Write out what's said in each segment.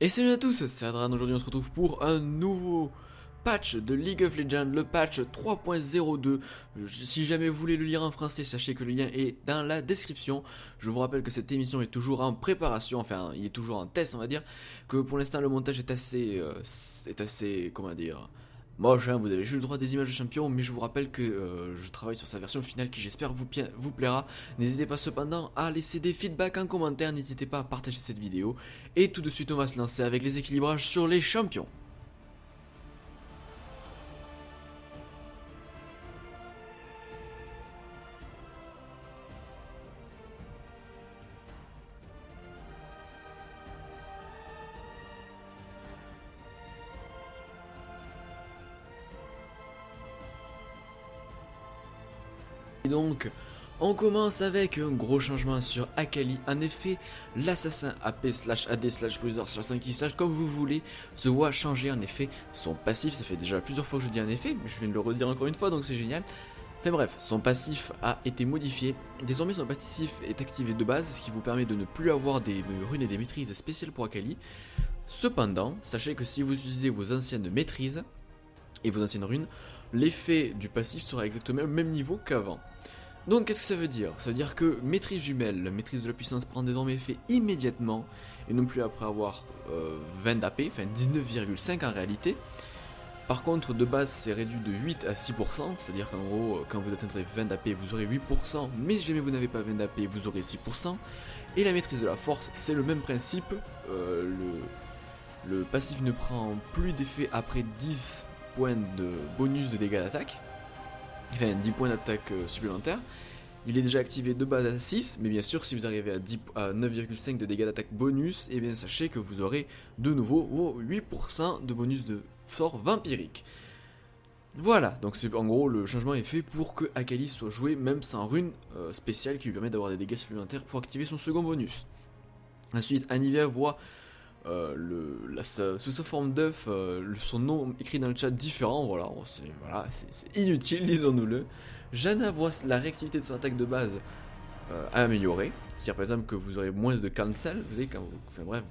Et salut à tous, c'est Adran. Aujourd'hui on se retrouve pour un nouveau patch de League of Legends, le patch 3.02. Si jamais vous voulez le lire en français, sachez que le lien est dans la description. Je vous rappelle que cette émission est toujours en préparation, enfin il est toujours en test on va dire, que pour l'instant le montage est assez, comment dire, moche, hein. Vous avez juste le droit des images de champions, mais je vous rappelle que je travaille sur sa version finale qui j'espère vous plaira. N'hésitez pas cependant à laisser des feedbacks en commentaire, n'hésitez pas à partager cette vidéo. Et tout de suite on va se lancer avec les équilibrages sur les champions. Et donc, on commence avec un gros changement sur Akali. En effet, l'assassin AP slash AD slash bruiser slash tanky slash comme vous voulez se voit changer en effet son passif. Ça fait déjà plusieurs fois que je dis en effet, mais je viens de le redire encore une fois donc c'est génial. Enfin bref, son passif a été modifié. Désormais son passif est activé de base, ce qui vous permet de ne plus avoir des runes et des maîtrises spéciales pour Akali. Cependant, sachez que si vous utilisez vos anciennes maîtrises et vos anciennes runes, l'effet du passif sera exactement au même niveau qu'avant. Donc qu'est-ce que ça veut dire? Ça veut dire que maîtrise jumelle, la maîtrise de la puissance prend désormais effet immédiatement et non plus après avoir 20 d'AP, enfin 19,5 en réalité. Par contre de base c'est réduit de 8 à 6%, c'est-à-dire qu'en gros quand vous atteindrez 20 d'AP vous aurez 8%, mais si jamais vous n'avez pas 20 d'AP vous aurez 6%. Et la maîtrise de la force c'est le même principe, le passif ne prend plus d'effet après 10 points de bonus de dégâts d'attaque. Enfin 10 points d'attaque supplémentaires. Il est déjà activé de base à 6, mais bien sûr si vous arrivez à 9,5 de dégâts d'attaque bonus, et bien sachez que vous aurez de nouveau vos 8% de bonus de sort vampirique. Voilà, donc c'est en gros le changement est fait pour que Akali soit joué même sans rune spéciale qui lui permet d'avoir des dégâts supplémentaires pour activer son second bonus. Ensuite Anivia voit sous sa forme d'œuf, son nom écrit dans le chat différent, voilà, c'est inutile, disons-nous-le. Janna voit la réactivité de son attaque de base améliorée, c'est-à-dire par exemple que vous aurez moins de cancel, vous savez, enfin bref,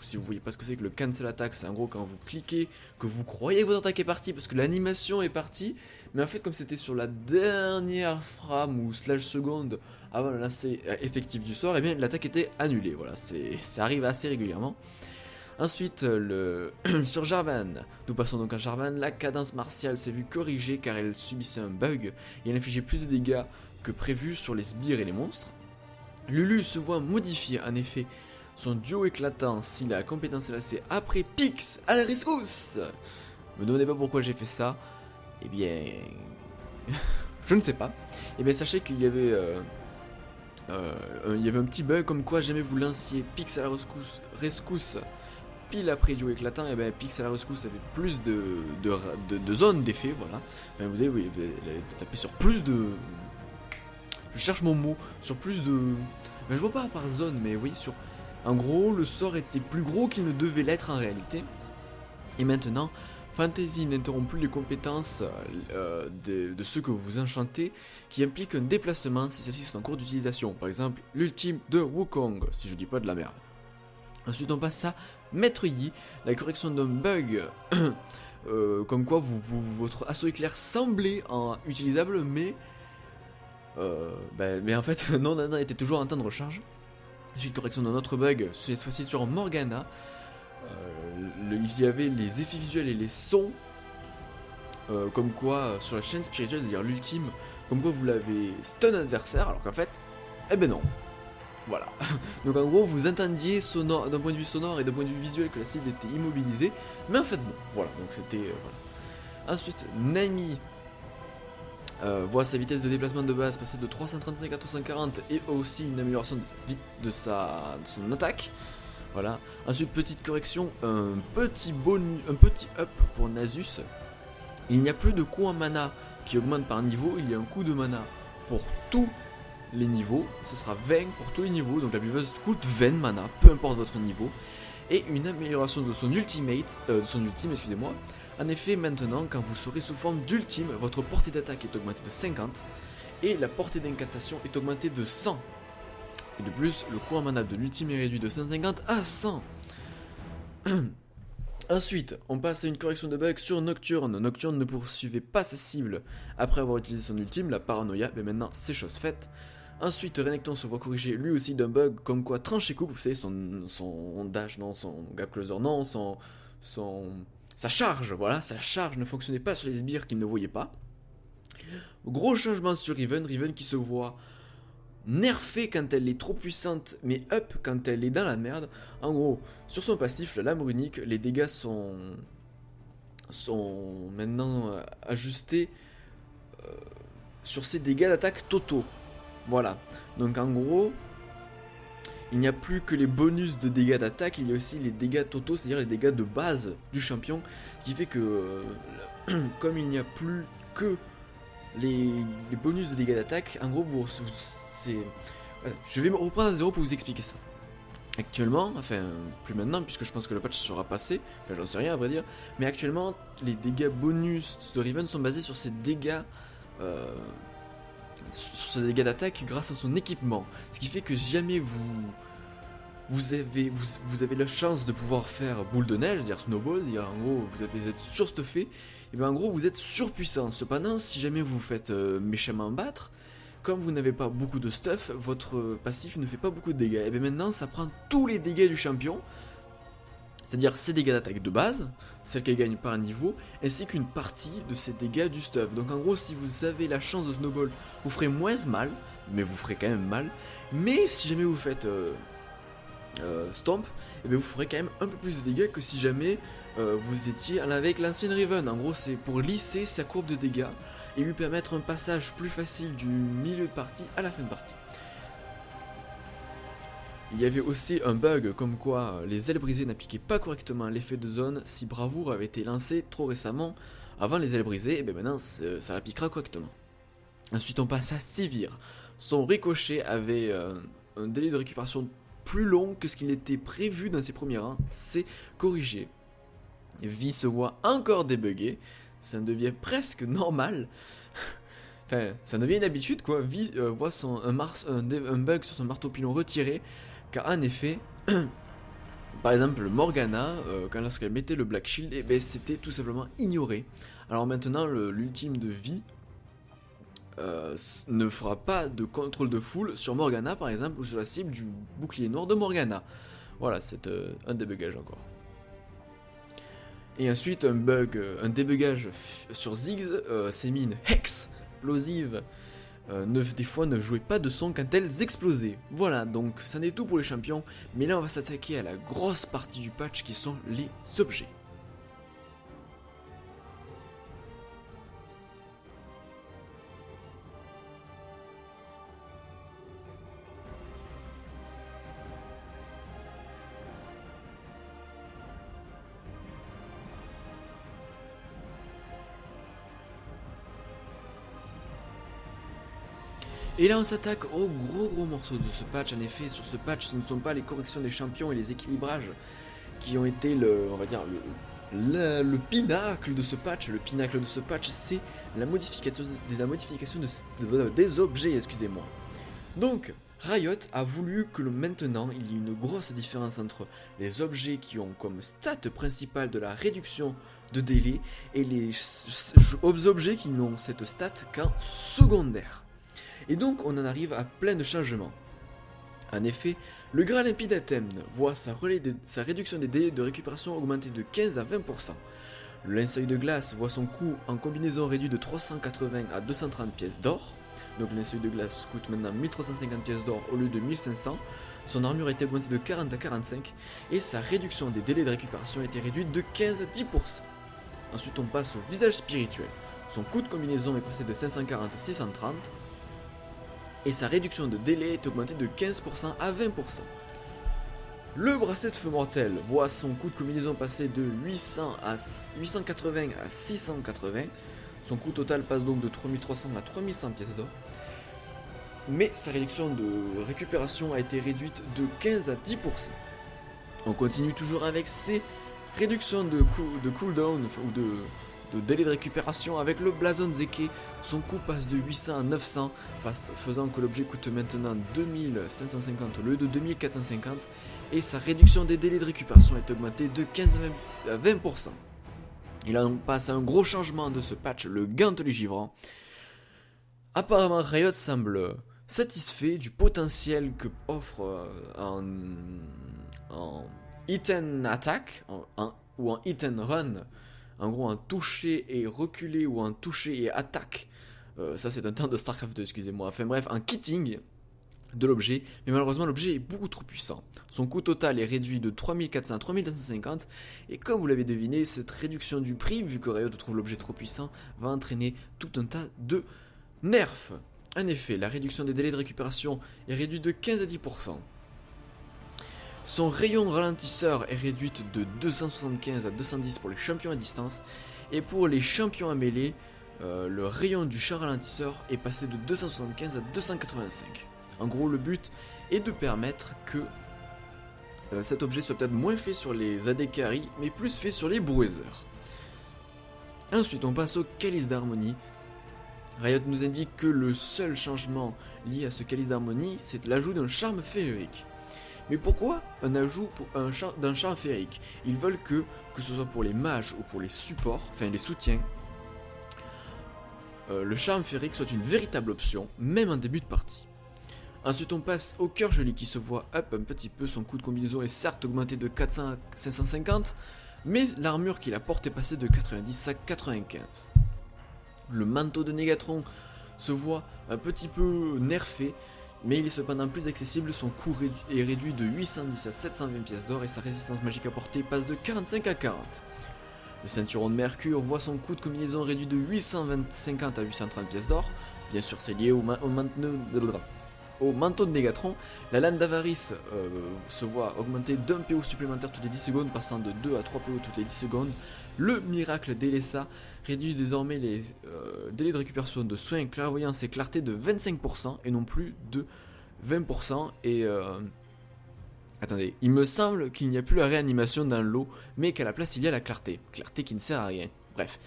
si vous voyez pas ce que c'est que le cancel attack, c'est en gros quand vous cliquez, que vous croyez que votre attaque est partie parce que l'animation est partie, mais en fait comme c'était sur la dernière frame ou slash seconde avant le lancer effectif du sort, et bien l'attaque était annulée, voilà, ça arrive assez régulièrement. Ensuite, sur Jarvan, nous passons donc à Jarvan, la cadence martiale s'est vue corrigée car elle subissait un bug et elle infligeait plus de dégâts que prévu sur les sbires et les monstres. Lulu se voit modifier en effet son duo éclatant si la compétence est lancée après Pix à la rescousse. Me demandez pas pourquoi j'ai fait ça, eh bien... je ne sais pas. Eh bien sachez qu'il y avait... il y avait un petit bug comme quoi jamais vous lanciez Pix à la rescousse pile après duo éclatant, et ben Pix à la rescousse avait plus de zones d'effet, voilà. Enfin vous avez tapé sur plus de... Je cherche mon mot, sur plus de... Ben, je vois pas par zone, mais oui, sur... En gros, le sort était plus gros qu'il ne devait l'être en réalité. Et maintenant, Fantasy n'interrompt plus les compétences de ceux que vous enchantez, qui impliquent un déplacement si celles-ci sont en cours d'utilisation. Par exemple, l'ultime de Wukong, si je dis pas de la merde. Ensuite on passe à Maître Yi, la correction d'un bug comme quoi votre assaut éclair semblait utilisable mais en fait non, était toujours en temps de recharge. Ensuite correction d'un autre bug, cette fois-ci sur Morgana, il y avait les effets visuels et les sons comme quoi sur la chaîne spirituelle, c'est-à-dire l'ultime, comme quoi vous l'avez stun adversaire alors qu'en fait, eh ben non. Voilà, donc en gros vous entendiez d'un point de vue sonore et d'un point de vue visuel que la cible était immobilisée, mais en fait non, voilà, donc c'était... voilà. Ensuite, Nami voit sa vitesse de déplacement de base passer de 335 à 340 et aussi une amélioration de son attaque. Voilà, ensuite petite correction, un petit up pour Nasus. Il n'y a plus de coût en mana qui augmente par niveau, il y a un coût de mana pour tout les niveaux, ce sera 20 pour tous les niveaux, donc la buveuse coûte 20 mana, peu importe votre niveau, et une amélioration de son ultime, excusez-moi. En effet, maintenant, quand vous serez sous forme d'ultime, votre portée d'attaque est augmentée de 50, et la portée d'incantation est augmentée de 100. Et de plus, le coût en mana de l'ultime est réduit de 150 à 100. Ensuite, on passe à une correction de bug sur Nocturne. Nocturne ne poursuivait pas sa cible après avoir utilisé son ultime, la paranoïa, mais maintenant c'est chose faite. Ensuite, Renekton se voit corriger lui aussi d'un bug comme quoi tranche et coupe, vous savez, son dash, non, son gap closer, non, sa charge, voilà, sa charge ne fonctionnait pas sur les sbires qu'il ne voyait pas. Gros changement sur Riven, Riven qui se voit nerfée quand elle est trop puissante, mais up quand elle est dans la merde. En gros, sur son passif, la lame runique, les dégâts sont maintenant ajustés sur ses dégâts d'attaque totaux. Voilà, donc en gros, il n'y a plus que les bonus de dégâts d'attaque, il y a aussi les dégâts totaux, c'est-à-dire les dégâts de base du champion, ce qui fait que, comme il n'y a plus que les bonus de dégâts d'attaque, en gros, je vais me reprendre à zéro pour vous expliquer ça. Actuellement, enfin, plus maintenant, puisque je pense que le patch sera passé, enfin, j'en sais rien à vrai dire, mais actuellement, les dégâts bonus de Riven sont basés sur ses dégâts... sur ses dégâts d'attaque grâce à son équipement. Ce qui fait que si jamais vous avez la chance de pouvoir faire boule de neige, c'est-à-dire snowball, c'est-à-dire en gros vous êtes surstuffé, et bien en gros vous êtes surpuissant. Cependant, si jamais vous vous faites méchamment battre, comme vous n'avez pas beaucoup de stuff, votre passif ne fait pas beaucoup de dégâts. Et bien maintenant ça prend tous les dégâts du champion, c'est-à-dire ses dégâts d'attaque de base, celles qu'elle gagne par niveau, ainsi qu'une partie de ses dégâts du stuff. Donc en gros, si vous avez la chance de snowball, vous ferez moins mal, mais vous ferez quand même mal. Mais si jamais vous faites stomp, et bien vous ferez quand même un peu plus de dégâts que si jamais vous étiez avec l'ancienne Riven. En gros, c'est pour lisser sa courbe de dégâts et lui permettre un passage plus facile du milieu de partie à la fin de partie. Il y avait aussi un bug comme quoi les ailes brisées n'appliquaient pas correctement l'effet de zone si Bravoure avait été lancé trop récemment avant les ailes brisées, et bien maintenant ça l'appliquera correctement. Ensuite on passe à Sivir. Son ricochet avait un délai de récupération plus long que ce qu'il était prévu dans ses premiers rangs, c'est corrigé. Vi se voit encore débugué, ça devient presque normal. Enfin, ça devient une habitude quoi. Vi voit un bug sur son marteau pilon retiré. Car en effet, par exemple Morgana, lorsqu'elle mettait le Black Shield, eh ben, c'était tout simplement ignoré. Alors maintenant l'ultime de Vi ne fera pas de contrôle de foule sur Morgana par exemple, ou sur la cible du bouclier noir de Morgana. Voilà, c'est un débugage encore. Et ensuite un débugage sur Ziggs, ses mines Hex, explosives. Des fois ne jouaient pas de son quand elles explosaient. Voilà, donc ça n'est tout pour les champions, mais là on va s'attaquer à la grosse partie du patch qui sont les objets. Et là on s'attaque au gros morceau de ce patch. En effet, sur ce patch, ce ne sont pas les corrections des champions et les équilibrages qui ont été le pinacle de ce patch. Le pinacle de ce patch, c'est la modification des objets, excusez-moi. Donc, Riot a voulu que maintenant il y ait une grosse différence entre les objets qui ont comme stat principale de la réduction de délai et les objets qui n'ont cette stat qu'en secondaire. Et donc on en arrive à plein de changements. En effet, le Graal limpide Atem voit sa réduction des délais de récupération augmenter de 15 à 20%. Le linceul de glace voit son coût en combinaison réduit de 380 à 230 pièces d'or. Donc le linceul de glace coûte maintenant 1350 pièces d'or au lieu de 1500. Son armure a été augmentée de 40 à 45 et sa réduction des délais de récupération a été réduite de 15 à 10%. Ensuite on passe au visage spirituel. Son coût de combinaison est passé de 540 à 630. Et sa réduction de délai est augmentée de 15% à 20%. Le bracelet de feu mortel voit son coût de combinaison passer de 880 à 680. Son coût total passe donc de 3300 à 3100 pièces d'or. Mais sa réduction de récupération a été réduite de 15 à 10%. On continue toujours avec ses réductions de cooldown ou de délai de récupération avec le blason Zeke. Son coût passe de 800 à 900, faisant que l'objet coûte maintenant 2550 au lieu de 2450. Et sa réduction des délais de récupération est augmentée de 15 à 20%. Il a donc passé un gros changement de ce patch, le gantelet givrant. Apparemment, Riot semble satisfait du potentiel que offre en hit and attack ou en hit and run, en gros un toucher et reculer ou un toucher et attaque, ça c'est un terme de Starcraft 2, excusez-moi, enfin bref, un kitting de l'objet, mais malheureusement l'objet est beaucoup trop puissant. Son coût total est réduit de 3400 à 3250, et comme vous l'avez deviné, cette réduction du prix, vu que Riot trouve l'objet trop puissant, va entraîner tout un tas de nerfs. En effet, la réduction des délais de récupération est réduite de 15 à 10%. Son rayon ralentisseur est réduit de 275 à 210 pour les champions à distance, et pour les champions à mêlée, le rayon du champ ralentisseur est passé de 275 à 285. En gros, le but est de permettre que cet objet soit peut-être moins fait sur les AD carry, mais plus fait sur les bruisers. Ensuite, on passe au calice d'harmonie. Riot nous indique que le seul changement lié à ce calice d'harmonie, c'est l'ajout d'un charme féerique. Mais pourquoi un ajout d'un charme féerique? Ils veulent que ce soit pour les mages ou pour les supports, enfin les soutiens, le charme féerique soit une véritable option, même en début de partie. Ensuite on passe au cœur joli qui se voit up un petit peu, son coût de combinaison est certes augmenté de 400 à 550, mais l'armure qu'il apporte est passée de 90 à 95. Le manteau de Négatron se voit un petit peu nerfé, mais il est cependant plus accessible, son coût est réduit de 810 à 720 pièces d'or et sa résistance magique apportée passe de 45 à 40. Le ceinturon de Mercure voit son coût de combinaison réduit de 850 à 830 pièces d'or, bien sûr c'est lié au manteau de Négatron. La lame d'Avarice se voit augmenter d'un PO supplémentaire toutes les 10 secondes, passant de 2 à 3 PO toutes les 10 secondes. Le miracle d'Elessa réduit désormais les délais de récupération de soins, clairvoyance et clarté de 25% et non plus de 20%. Et attendez, il me semble qu'il n'y a plus la réanimation dans l'eau, mais qu'à la place il y a la clarté. Clarté qui ne sert à rien. Bref,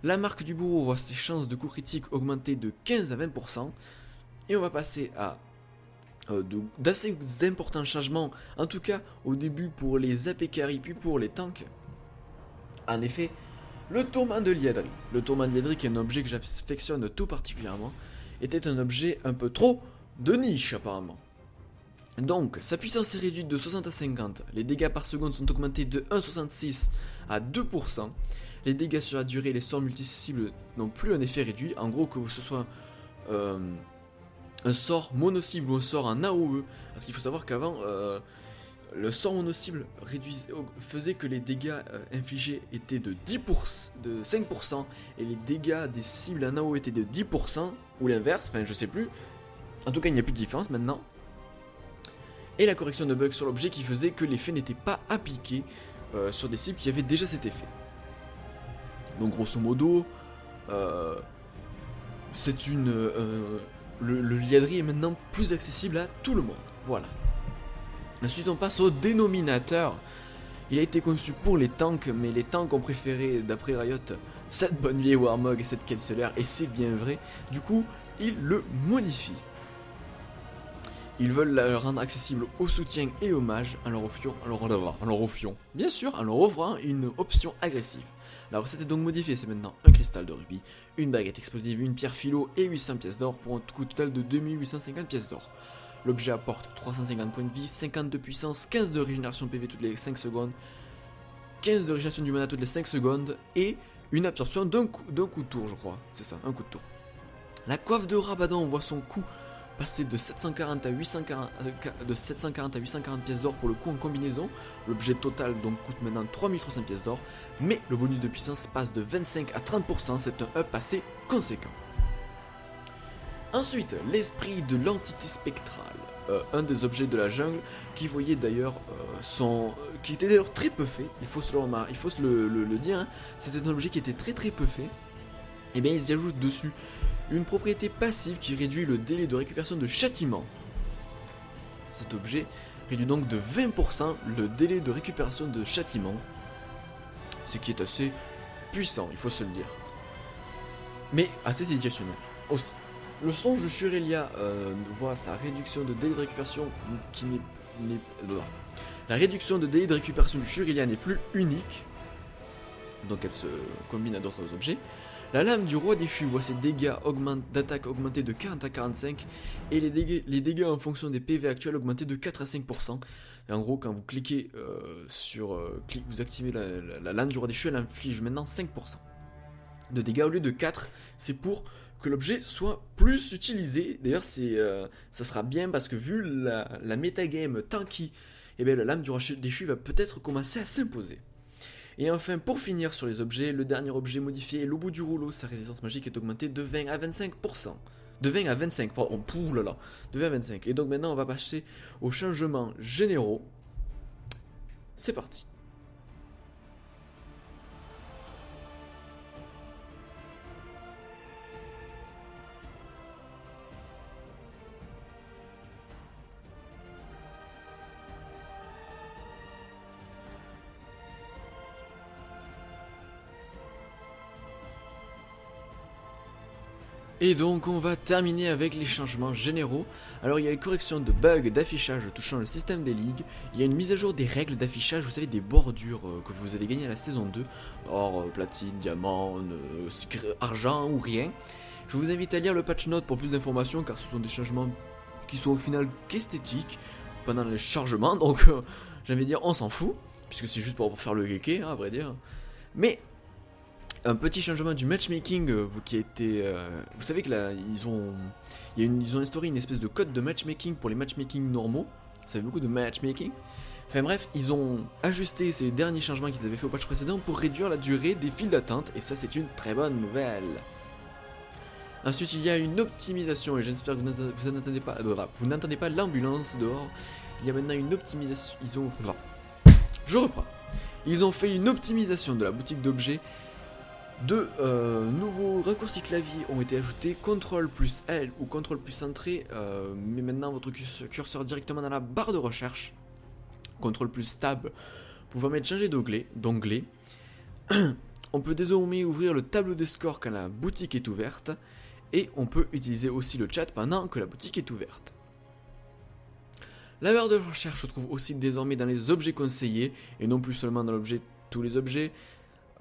la marque du bourreau voit ses chances de coup critique augmenter de 15 à 20%. Et on va passer à d'assez importants changements, en tout cas au début pour les AP carry puis pour les tanks. En effet, le tourment de Liadri. Le tourment de Liadri, qui est un objet que j'affectionne tout particulièrement, était un objet un peu trop de niche apparemment. Donc, sa puissance est réduite de 60 à 50, les dégâts par seconde sont augmentés de 1,66 à 2%, les dégâts sur la durée et les sorts multi-cibles n'ont plus un effet réduit, en gros que ce soit un sort mono-cible ou un sort en AOE, parce qu'il faut savoir qu'avant, le sort mono-cible faisait que les dégâts infligés étaient de 5%, et les dégâts des cibles en AOE étaient de 10%, ou l'inverse, enfin je sais plus. En tout cas, il n'y a plus de différence maintenant. Et la correction de bug sur l'objet qui faisait que l'effet n'était pas appliqué sur des cibles qui avaient déjà cet effet. Donc grosso modo, c'est le Liadri est maintenant plus accessible à tout le monde. Voilà. Ensuite on passe au dénominateur. Il a été conçu pour les tanks, mais les tanks ont préféré, d'après Riot, cette bonne vieille Warmog et cette cape solaire, et c'est bien vrai. Du coup, ils le modifient. Ils veulent le rendre accessible aux soutiens et aux mages en leur offrant une option agressive. La recette est donc modifiée, c'est maintenant un cristal de rubis, une baguette explosive, une pierre philo et 800 pièces d'or pour un coût total de 2850 pièces d'or. L'objet apporte 350 points de vie, 50 de puissance, 15 de régénération PV toutes les 5 secondes, 15 de régénération du mana toutes les 5 secondes et une absorption d'un coup de tour, je crois. C'est ça, un coup de tour. La coiffe de Rabadon voit son coût passer de 740 à 840 pièces d'or pour le coup en combinaison. L'objet total donc coûte maintenant 3300 pièces d'or, mais le bonus de puissance passe de 25 à 30%, c'est un up assez conséquent. Ensuite, l'esprit de l'entité spectrale, un des objets de la jungle qui voyait d'ailleurs qui était d'ailleurs très peu fait, il faut se le dire, hein. C'était un objet qui était très peu fait. Et bien ils y ajoutent dessus une propriété passive qui réduit le délai de récupération de châtiment. Cet objet réduit donc de 20% le délai de récupération de châtiment, ce qui est assez puissant, il faut se le dire. Mais assez situationnel aussi. Le songe de Shurelia voit sa réduction de délai de récupération qui la réduction de délai de récupération du Shurelia n'est plus unique, donc elle se combine à d'autres objets. La lame du roi déchu voit ses dégâts d'attaque augmenter de 40 à 45 et les dégâts en fonction des PV actuels augmenter de 4 à 5%. Et en gros, quand vous cliquez vous activez la lame du roi déchu, elle inflige maintenant 5% de dégâts au lieu de 4. C'est pour que l'objet soit plus utilisé. D'ailleurs, ça sera bien parce que vu la métagame tanky, eh bien, la lame du roi déchu va peut-être commencer à s'imposer. Et enfin, pour finir sur les objets, le dernier objet modifié est le bout du rouleau. Sa résistance magique est augmentée de 20 à 25%. De 20 à 25, pardon, de 20 à 25. Et donc maintenant, on va passer aux changements généraux. C'est parti. Et donc on va terminer avec les changements généraux. Alors il y a une correction de bugs d'affichage touchant le système des ligues. Il y a une mise à jour des règles d'affichage, vous savez, des bordures que vous avez gagnées à la saison 2. Or, platine, diamant, argent ou rien. Je vous invite à lire le patch note pour plus d'informations car ce sont des changements qui sont au final qu'esthétiques pendant les chargements. Donc j'ai envie de dire on s'en fout, puisque c'est juste pour faire le geeké, hein, à vrai dire. Mais un petit changement du matchmaking qui a été... vous savez que là, ils ont instauré une espèce de code de matchmaking pour les matchmaking normaux. Ça fait beaucoup de matchmaking. Enfin bref, ils ont ajusté ces derniers changements qu'ils avaient fait au patch précédent pour réduire la durée des files d'attente. Et ça, c'est une très bonne nouvelle. Ensuite, il y a une optimisation, et j'espère que vous n'entendez pas l'ambulance dehors. Il y a maintenant une optimisation... Je reprends. Ils ont fait une optimisation de la boutique d'objets. Deux nouveaux raccourcis clavier ont été ajoutés, CTRL plus L ou CTRL plus entrée, mais maintenant votre curseur directement dans la barre de recherche. CTRL plus Tab pour permettre de changer d'onglet. On peut désormais ouvrir le tableau des scores quand la boutique est ouverte, et on peut utiliser aussi le chat pendant que la boutique est ouverte. La barre de recherche se trouve aussi désormais dans les objets conseillés, et non plus seulement dans tous les objets.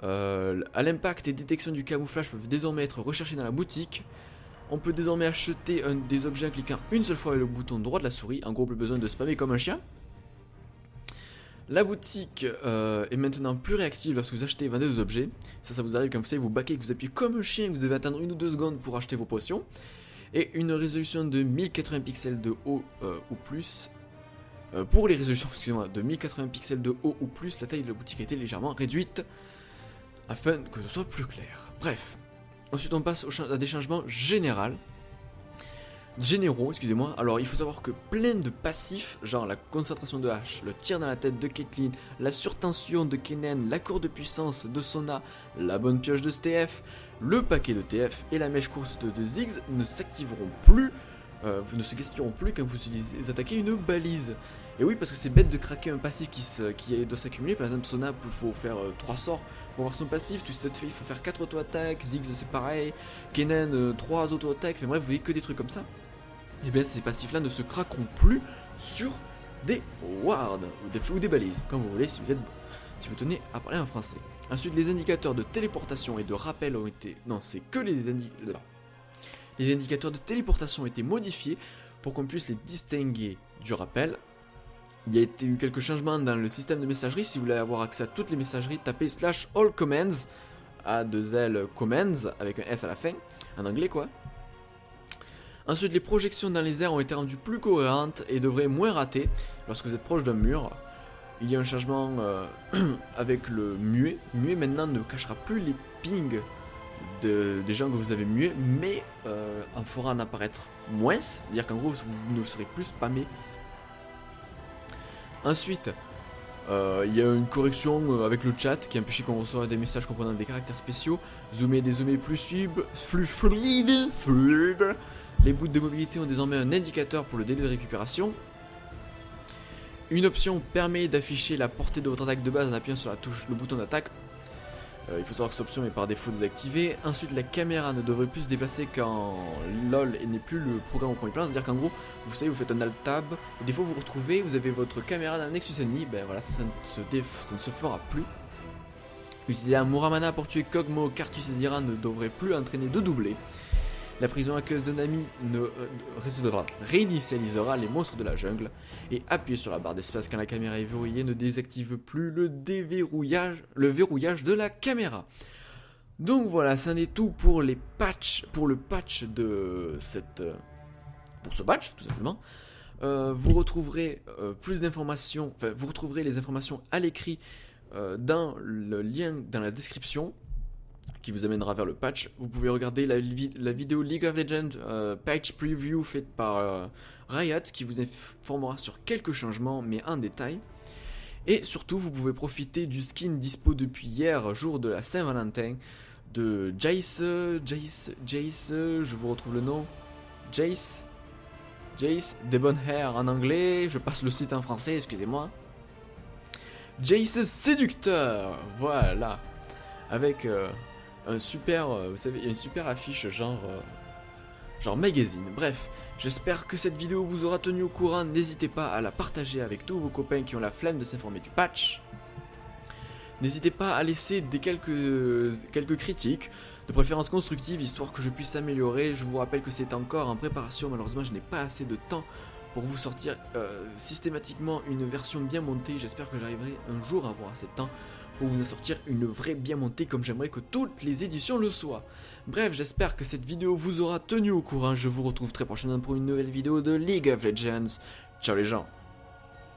À l'impact et détection du camouflage peuvent désormais être recherchés dans la boutique. On peut désormais acheter des objets en cliquant une seule fois avec le bouton droit de la souris. En gros, plus besoin de spammer comme un chien. La boutique est maintenant plus réactive lorsque vous achetez et vendez des objets. Ça vous arrive quand vous savez vous baquez, que vous appuyez comme un chien et que vous devez attendre 1 ou 2 secondes pour acheter vos potions. Et une résolution de 1080 pixels de haut ou plus. Pour les résolutions, de 1080 pixels de haut ou plus, la taille de la boutique a été légèrement réduite, afin que ce soit plus clair. Bref. Ensuite on passe à des changements généraux. Alors il faut savoir que plein de passifs, genre la concentration de H, le tir dans la tête de Caitlyn, la surtension de Kennen, la cour de puissance de Sona, la bonne pioche de TF, le paquet de TF et la mèche courte de Ziggs ne s'activeront plus, ne se gaspilleront plus quand vous attaquez une balise. Et oui, parce que c'est bête de craquer un passif qui doit s'accumuler. Par exemple, Sona, il faut faire 3 sorts pour avoir son passif. Twisted Fate, il faut faire 4 auto-attaques. Ziggs, c'est pareil. Kennen, 3 auto-attaques. Enfin bref, vous voyez que des trucs comme ça. Et bien, ces passifs-là ne se craqueront plus sur des wards ou des balises, comme vous voulez, si vous tenez à parler en français. Ensuite, les indicateurs de téléportation et de rappel ont été... Non, c'est que les indicateurs de téléportation ont été modifiés pour qu'on puisse les distinguer du rappel. Il y a eu quelques changements dans le système de messagerie. Si vous voulez avoir accès à toutes les messageries, tapez /all commands, A2L commands, avec un S à la fin, en anglais quoi. Ensuite, les projections dans les airs ont été rendues plus cohérentes et devraient moins rater lorsque vous êtes proche d'un mur. Il y a un changement avec le muet. Muet maintenant ne cachera plus les pings des gens que vous avez mués, mais en fera en apparaître moins, c'est-à-dire qu'en gros vous ne serez plus spammé. Ensuite, il y a une correction avec le chat qui empêche qu'on reçoive des messages comprenant des caractères spéciaux. Zoomer, dézoomer plus fluide. Les bouts de mobilité ont désormais un indicateur pour le délai de récupération. Une option permet d'afficher la portée de votre attaque de base en appuyant sur le bouton d'attaque. Il faut savoir que cette option est par défaut désactivée. Ensuite, la caméra ne devrait plus se déplacer quand LOL n'est plus le programme au premier plan. C'est-à-dire qu'en gros, vous savez, vous faites un Alt-Tab, et des fois vous vous retrouvez, vous avez votre caméra d'un Nexus ennemi, ben voilà, ça ne se fera plus. Utiliser un Muramana pour tuer Kog'Maw, Carthus et Zira ne devrait plus entraîner de doublé. La prison aqueuse de Nami réinitialisera les monstres de la jungle. Et appuyer sur la barre d'espace quand la caméra est verrouillée ne désactive plus le verrouillage de la caméra. Donc voilà, ça en est tout pour les patchs, pour le patch de cette... pour ce patch, tout simplement. Vous retrouverez plus d'informations, enfin vous retrouverez les informations à l'écrit dans le lien dans la description qui vous amènera vers le patch. Vous pouvez regarder la vidéo League of Legends patch preview faite par Riot qui vous informera sur quelques changements mais en détail. Et surtout vous pouvez profiter du skin dispo depuis hier, jour de la Saint-Valentin, de Jace, je vous retrouve le nom, Jace, Debonair en anglais, je passe le site en français, excusez-moi. Jace séducteur, voilà, avec un super, vous savez, une super affiche genre magazine. Bref, j'espère que cette vidéo vous aura tenu au courant. N'hésitez pas à la partager avec tous vos copains qui ont la flemme de s'informer du patch. N'hésitez pas à laisser quelques critiques, de préférence constructives, histoire que je puisse s'améliorer. Je vous rappelle que c'est encore en préparation, malheureusement je n'ai pas assez de temps pour vous sortir systématiquement une version bien montée. J'espère que j'arriverai un jour à avoir assez de temps pour vous en sortir une vraie bien montée comme j'aimerais que toutes les éditions le soient. Bref, j'espère que cette vidéo vous aura tenu au courant. Je vous retrouve très prochainement pour une nouvelle vidéo de League of Legends. Ciao les gens.